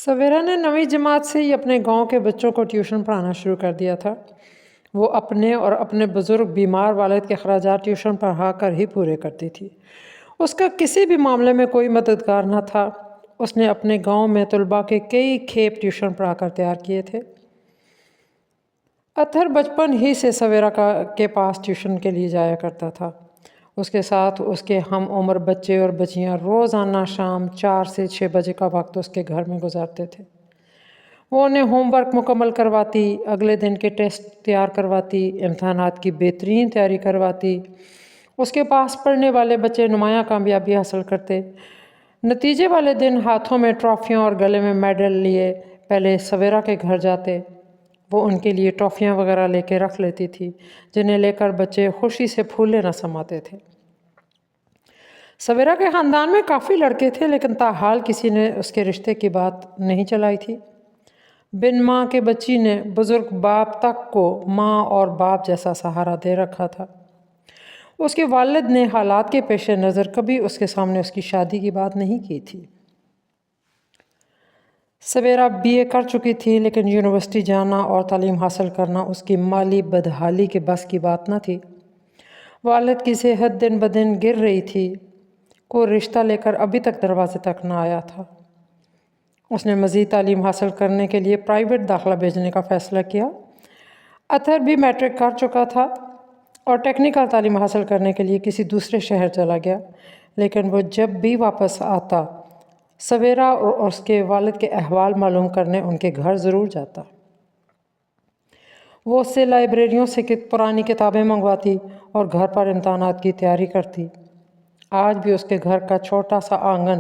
سویرا نے 9ویں جماعت سے ہی اپنے گاؤں کے بچوں کو ٹیوشن پڑھانا شروع کر دیا تھا۔ وہ اپنے اور اپنے بزرگ بیمار والد کے اخراجات ٹیوشن پڑھا کر ہی پورے کرتی تھی۔ اس کا کسی بھی معاملے میں کوئی مددگار نہ تھا۔ اس نے اپنے گاؤں میں طلباء کے کئی کھیپ ٹیوشن پڑھا کر تیار کیے تھے۔ اطہر بچپن ہی سے سویرا کے پاس ٹیوشن کے لیے جایا کرتا تھا۔ اس کے ساتھ اس کے ہم عمر بچے اور بچیاں روزانہ شام 4 سے 6 بجے کا وقت اس کے گھر میں گزارتے تھے۔ وہ انہیں ہوم ورک مکمل کرواتی، اگلے دن کے ٹیسٹ تیار کرواتی، امتحانات کی بہترین تیاری کرواتی۔ اس کے پاس پڑھنے والے بچے نمایاں کامیابی حاصل کرتے۔ نتیجے والے دن ہاتھوں میں ٹرافیاں اور گلے میں میڈل لیے پہلے سویرا کے گھر جاتے۔ وہ ان کے لیے ٹرافیاں وغیرہ لے کے رکھ لیتی تھی، جنہیں لے کر بچے خوشی سے پھولے نہ سماتے تھے۔ سویرا کے خاندان میں کافی لڑکے تھے، لیکن تاحال کسی نے اس کے رشتے کی بات نہیں چلائی تھی۔ بن ماں کے بچی نے بزرگ باپ تک کو ماں اور باپ جیسا سہارا دے رکھا تھا۔ اس کے والد نے حالات کے پیش نظر کبھی اس کے سامنے اس کی شادی کی بات نہیں کی تھی۔ سویرا BA کر چکی تھی، لیکن یونیورسٹی جانا اور تعلیم حاصل کرنا اس کی مالی بدحالی کے بس کی بات نہ تھی۔ والد کی صحت دن بدن گر رہی تھی۔ کوئی رشتہ لے کر ابھی تک دروازے تک نہ آیا تھا۔ اس نے مزید تعلیم حاصل کرنے کے لیے پرائیویٹ داخلہ بھیجنے کا فیصلہ کیا۔ اطہر بھی میٹرک کر چکا تھا اور ٹیکنیکل تعلیم حاصل کرنے کے لیے کسی دوسرے شہر چلا گیا، لیکن وہ جب بھی واپس آتا سویرا اور اس کے والد کے احوال معلوم کرنے ان کے گھر ضرور جاتا۔ وہ اس سے لائبریریوں سے پرانی کتابیں منگواتی اور گھر پر امتحانات کی تیاری کرتی۔ آج بھی اس کے گھر کا چھوٹا سا آنگن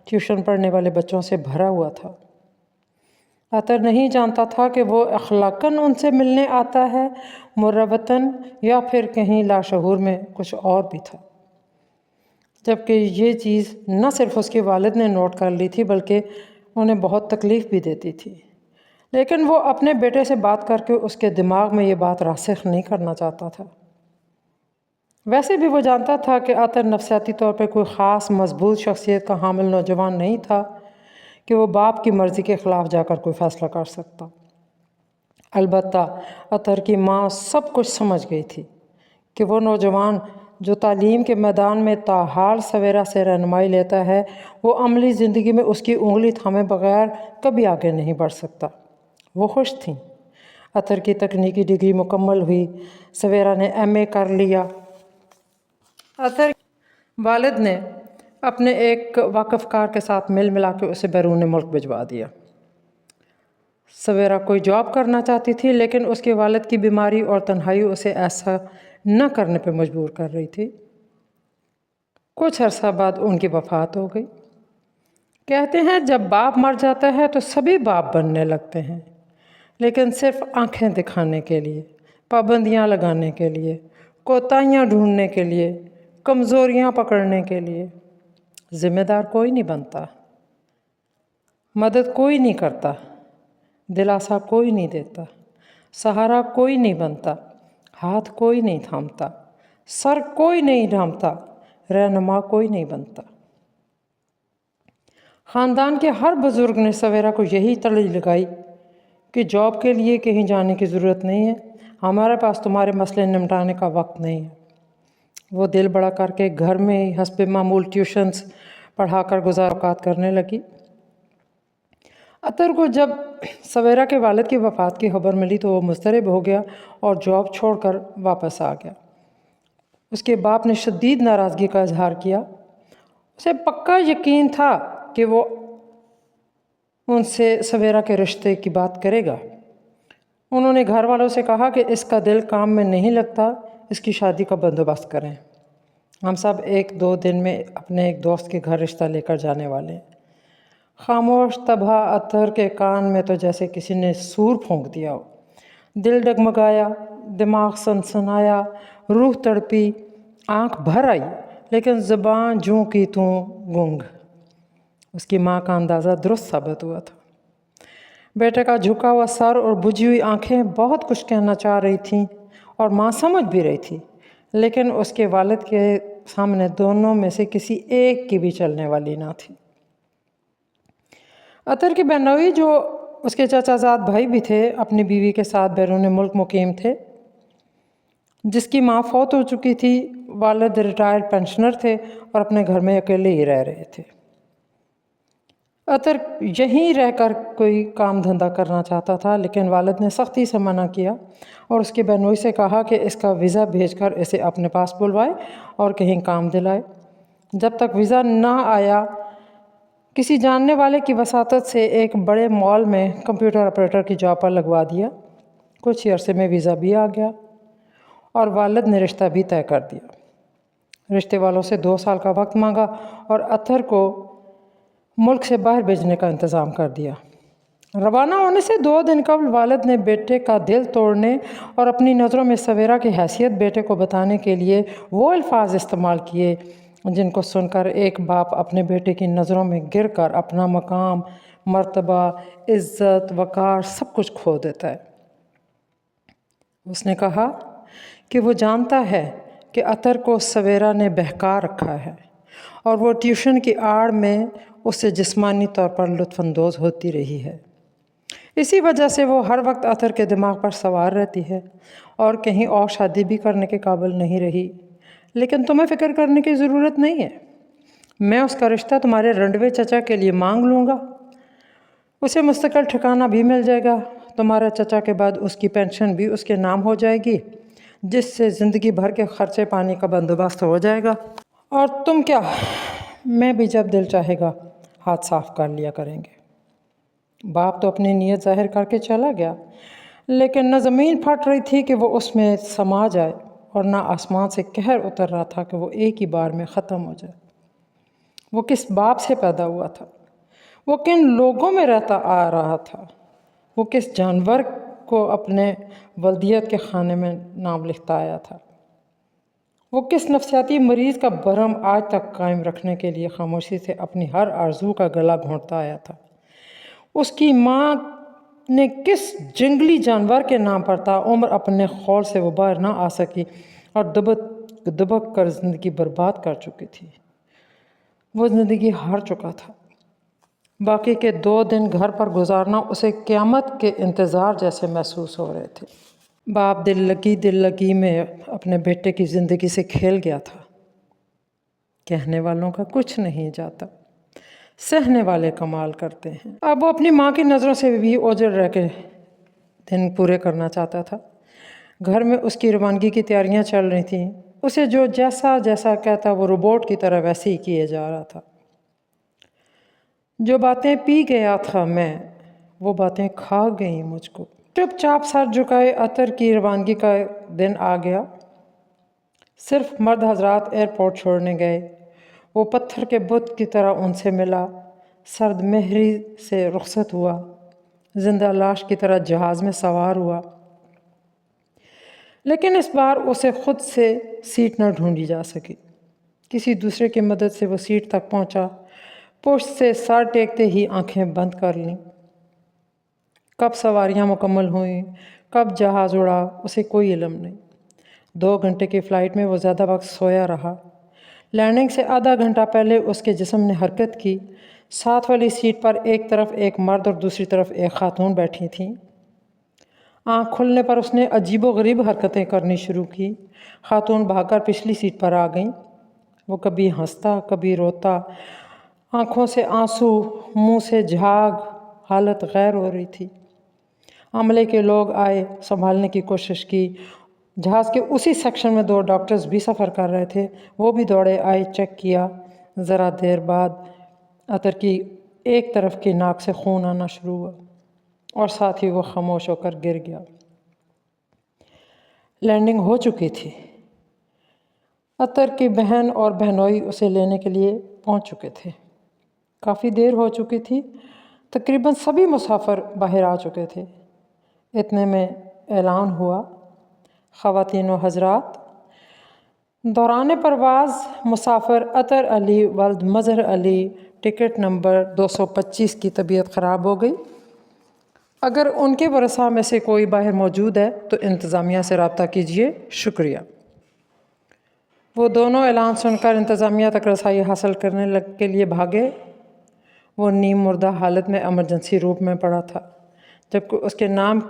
ٹیوشن پڑھنے والے بچوں سے بھرا ہوا تھا۔ اطہر نہیں جانتا تھا کہ وہ اخلاقاً ان سے ملنے آتا ہے، مروتاً، یا پھر کہیں لاشعور میں کچھ اور بھی تھا۔ جبکہ یہ چیز نہ صرف اس کے والد نے نوٹ کر لی تھی، بلکہ انہیں بہت تکلیف بھی دیتی تھی، لیکن وہ اپنے بیٹے سے بات کر کے اس کے دماغ میں یہ بات راسخ نہیں کرنا چاہتا تھا۔ ویسے بھی وہ جانتا تھا کہ اطہر نفسیاتی طور پہ کوئی خاص مضبوط شخصیت کا حامل نوجوان نہیں تھا کہ وہ باپ کی مرضی کے خلاف جا کر کوئی فیصلہ کر سکتا۔ البتہ اطہر کی ماں سب کچھ سمجھ گئی تھی کہ وہ نوجوان جو تعلیم کے میدان میں تاحال سویرا سے رہنمائی لیتا ہے، وہ عملی زندگی میں اس کی انگلی تھامے بغیر کبھی آگے نہیں بڑھ سکتا۔ وہ خوش تھیں۔ اطہر کی تکنیکی ڈگری مکمل ہوئی، سویرا نے MA کر لیا۔ اطہر کے والد نے اپنے ایک واقف کار کے ساتھ مل ملا کے اسے بیرون ملک بھجوا دیا۔ سویرا کوئی جاب کرنا چاہتی تھی، لیکن اس کے والد کی بیماری اور تنہائی اسے ایسا نہ کرنے پہ مجبور کر رہی تھی۔ کچھ عرصہ بعد ان کی وفات ہو گئی۔ کہتے ہیں جب باپ مر جاتا ہے تو سبھی باپ بننے لگتے ہیں، لیکن صرف آنکھیں دکھانے کے لیے، پابندیاں لگانے کے لیے، کوتاہیاں ڈھونڈنے کے لیے، کمزوریاں پکڑنے کے لیے۔ ذمہ دار کوئی نہیں بنتا، مدد کوئی نہیں کرتا، دلاسا کوئی نہیں دیتا، سہارا کوئی نہیں بنتا، ہاتھ کوئی نہیں تھامتا، سر کوئی نہیں ڈھانپتا، رہنما کوئی نہیں بنتا۔ خاندان کے ہر بزرگ نے سویرا کو یہی تلج لگائی کہ جاب کے لیے کہیں جانے کی ضرورت نہیں ہے، ہمارے پاس تمہارے مسئلے نمٹانے کا وقت نہیں ہے۔ وہ دل بڑا کر کے گھر میں ہی حسب معمول ٹیوشنز پڑھا کر گزار اوقات کرنے لگی۔ اطہر کو جب سویرا کے والد کی وفات کی خبر ملی تو وہ مضطرب ہو گیا اور جاب چھوڑ کر واپس آ گیا۔ اس کے باپ نے شدید ناراضگی کا اظہار کیا۔ اسے پکا یقین تھا کہ وہ ان سے سویرا کے رشتے کی بات کرے گا۔ انہوں نے گھر والوں سے کہا کہ اس کا دل کام میں نہیں لگتا، اس کی شادی کا بندوبست کریں۔ ہم سب 1-2 دن میں اپنے ایک دوست کے گھر رشتہ لے کر جانے والے ہیں۔ خاموش طبع اطہر کے کان میں تو جیسے کسی نے سور پھونک دیا ہو۔ دل ڈگمگایا، دماغ سنسنایا، روح تڑپی، آنکھ بھر آئی، لیکن زبان جوں کی توں گنگ۔ اس کی ماں کا اندازہ درست ثابت ہوا تھا۔ بیٹے کا جھکا ہوا سر اور بجھی ہوئی آنکھیں بہت کچھ کہنا چاہ رہی تھیں، اور ماں سمجھ بھی رہی تھی، لیکن اس کے والد کے سامنے دونوں میں سے کسی ایک کی بھی چلنے والی نہ تھی۔ عطر کی بہنوئی جو اس کے چچا زاد بھائی بھی تھے اپنی بیوی کے ساتھ بیرون ملک مقیم تھے، جس کی ماں فوت ہو چکی تھی، والد ریٹائرڈ پینشنر تھے اور اپنے گھر میں اکیلے ہی رہ رہے تھے۔ عطر یہیں رہ کر کوئی کام دھندہ کرنا چاہتا تھا، لیکن والد نے سختی سے منع کیا اور اس کی بہنوئی سے کہا کہ اس کا ویزا بھیج کر اسے اپنے پاس بلوائے اور کہیں کام دلائے۔ جب تک ویزا نہ آیا، کسی جاننے والے کی وساطت سے ایک بڑے مال میں کمپیوٹر آپریٹر کی جاب پر لگوا دیا۔ کچھ ہی عرصے میں ویزا بھی آ گیا اور والد نے رشتہ بھی طے کر دیا۔ رشتے والوں سے 2 سال کا وقت مانگا اور عطر کو ملک سے باہر بھیجنے کا انتظام کر دیا۔ روانہ ہونے سے 2 دن قبل والد نے بیٹے کا دل توڑنے اور اپنی نظروں میں سویرا کی حیثیت بیٹے کو بتانے کے لیے وہ الفاظ استعمال کیے جن کو سن کر ایک باپ اپنے بیٹے کی نظروں میں گر کر اپنا مقام، مرتبہ، عزت، وقار سب کچھ کھو دیتا ہے۔ اس نے کہا کہ وہ جانتا ہے کہ عطر کو سویرا نے بہکا رکھا ہے اور وہ ٹیوشن کی آڑ میں اس سے جسمانی طور پر لطف اندوز ہوتی رہی ہے۔ اسی وجہ سے وہ ہر وقت عطر کے دماغ پر سوار رہتی ہے اور کہیں اور شادی بھی کرنے کے قابل نہیں رہی۔ لیکن تمہیں فکر کرنے کی ضرورت نہیں ہے، میں اس کا رشتہ تمہارے رنڈوے چچا کے لیے مانگ لوں گا، اسے مستقل ٹھکانہ بھی مل جائے گا، تمہارا چچا کے بعد اس کی پینشن بھی اس کے نام ہو جائے گی، جس سے زندگی بھر کے خرچے پانی کا بندوبست ہو جائے گا، اور تم کیا، میں بھی جب دل چاہے گا ہاتھ صاف کر لیا کریں گے۔ باپ تو اپنی نیت ظاہر کر کے چلا گیا، لیکن نہ زمین پھٹ رہی تھی کہ وہ اس میں سما جائے اور نہ آسمان سے قہر اتر رہا تھا کہ وہ ایک ہی بار میں ختم ہو جائے۔ وہ کس باپ سے پیدا ہوا تھا؟ وہ کن لوگوں میں رہتا آ رہا تھا؟ وہ کس جانور کو اپنے ولدیت کے خانے میں نام لکھتا آیا تھا؟ وہ کس نفسیاتی مریض کا برہم آج تک قائم رکھنے کے لیے خاموشی سے اپنی ہر آرزو کا گلا گھونٹتا آیا تھا؟ اس کی ماں نے کس جنگلی جانور کے نام پر تا عمر اپنے خول سے وہ باہر نہ آ سکی اور دبک کر زندگی برباد کر چکی تھی؟ وہ زندگی ہار چکا تھا۔ باقی کے 2 دن گھر پر گزارنا اسے قیامت کے انتظار جیسے محسوس ہو رہے تھے۔ باپ دل لگی میں اپنے بیٹے کی زندگی سے کھیل گیا تھا۔ کہنے والوں کا کچھ نہیں جاتا، سہنے والے کمال کرتے ہیں۔ اب وہ اپنی ماں کی نظروں سے بھی اوجھل رہ کے دن پورے کرنا چاہتا تھا۔ گھر میں اس کی روانگی کی تیاریاں چل رہی تھیں، اسے جو جیسا کہتا وہ روبوٹ کی طرح ویسے ہی کیے جا رہا تھا۔ جو باتیں پی گیا تھا میں، وہ باتیں کھا گئیں مجھ کو۔ چپ چاپ سر جھکائے عطر کی روانگی کا دن آ گیا۔ صرف مرد حضرات ایئرپورٹ چھوڑنے گئے۔ وہ پتھر کے بت کی طرح ان سے ملا، سرد مہری سے رخصت ہوا، زندہ لاش کی طرح جہاز میں سوار ہوا۔ لیکن اس بار اسے خود سے سیٹ نہ ڈھونڈی جا سکی، کسی دوسرے کی مدد سے وہ سیٹ تک پہنچا، پشت سے سر ٹیکتے ہی آنکھیں بند کر لیں۔ کب سواریاں مکمل ہوئیں، کب جہاز اڑا، اسے کوئی علم نہیں۔ 2 گھنٹے کی فلائٹ میں وہ زیادہ وقت سویا رہا۔ لینڈنگ سے آدھا گھنٹہ پہلے اس کے جسم نے حرکت کی۔ ساتھ والی سیٹ پر ایک طرف ایک مرد اور دوسری طرف ایک خاتون بیٹھی تھیں۔ آنکھ کھلنے پر اس نے عجیب و غریب حرکتیں کرنی شروع کی۔ خاتون بھاگ کر پچھلی سیٹ پر آ گئیں۔ وہ کبھی ہنستا، کبھی روتا، آنکھوں سے آنسو، منہ سے جھاگ، حالت غیر ہو رہی تھی۔ عملے کے لوگ آئے، سنبھالنے کی کوشش کی۔ جہاز کے اسی سیکشن میں 2 ڈاکٹرز بھی سفر کر رہے تھے، وہ بھی دوڑے آئے، چیک کیا۔ ذرا دیر بعد عطر کی ایک طرف کی ناک سے خون آنا شروع ہوا اور ساتھ ہی وہ خاموش ہو کر گر گیا۔ لینڈنگ ہو چکی تھی۔ عطر کی بہن اور بہنوئی اسے لینے کے لیے پہنچ چکے تھے۔ کافی دیر ہو چکی تھی، تقریباً سبھی مسافر باہر آ چکے تھے۔ اتنے میں اعلان ہوا، خواتین و حضرات، دوران پرواز مسافر عطر علی ولد مظہر علی ٹکٹ نمبر 225 کی طبیعت خراب ہو گئی۔ اگر ان کے ورثاء میں سے کوئی باہر موجود ہے تو انتظامیہ سے رابطہ کیجیے، شکریہ۔ وہ دونوں اعلان سن کر انتظامیہ تک رسائی حاصل کرنے کے لیے بھاگے۔ وہ نیم مردہ حالت میں ایمرجنسی روم میں پڑا تھا، جبکہ اس کے نام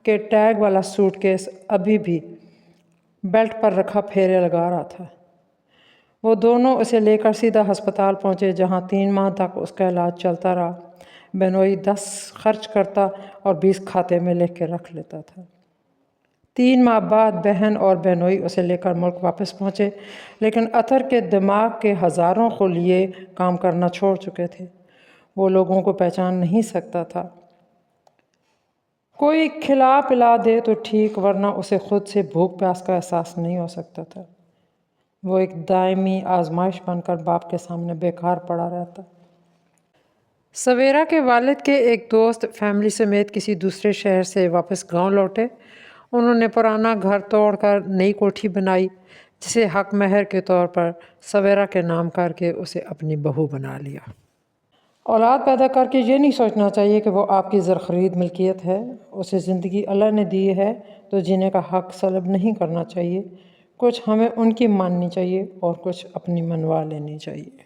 کے ٹیگ والا سوٹ کیس ابھی بھی بیلٹ پر رکھا پھیرے لگا رہا تھا۔ وہ دونوں اسے لے کر سیدھا ہسپتال پہنچے، جہاں 3 ماہ تک اس کا علاج چلتا رہا۔ بینوئی 10 خرچ کرتا اور 20 کھاتے میں لکھ کے رکھ لیتا تھا۔ 3 ماہ بعد بہن اور بینوئی اسے لے کر ملک واپس پہنچے، لیکن اطہر کے دماغ کے ہزاروں خلیے کام کرنا چھوڑ چکے تھے۔ وہ لوگوں کو پہچان نہیں سکتا تھا۔ کوئی کھلا پلا دے تو ٹھیک، ورنہ اسے خود سے بھوک پیاس کا احساس نہیں ہو سکتا تھا۔ وہ ایک دائمی آزمائش بن کر باپ کے سامنے بیکار پڑا رہتا۔ سویرا کے والد کے ایک دوست فیملی سمیت کسی دوسرے شہر سے واپس گاؤں لوٹے۔ انہوں نے پرانا گھر توڑ کر نئی کوٹھی بنائی، جسے حق مہر کے طور پر سویرا کے نام کر کے اسے اپنی بہو بنا لیا۔ اولاد پیدا کر کے یہ نہیں سوچنا چاہیے کہ وہ آپ کی زرخرید ملکیت ہے۔ اسے زندگی اللہ نے دی ہے تو جینے کا حق سلب نہیں کرنا چاہیے۔ کچھ ہمیں ان کی ماننی چاہیے اور کچھ اپنی منوا لینی چاہیے۔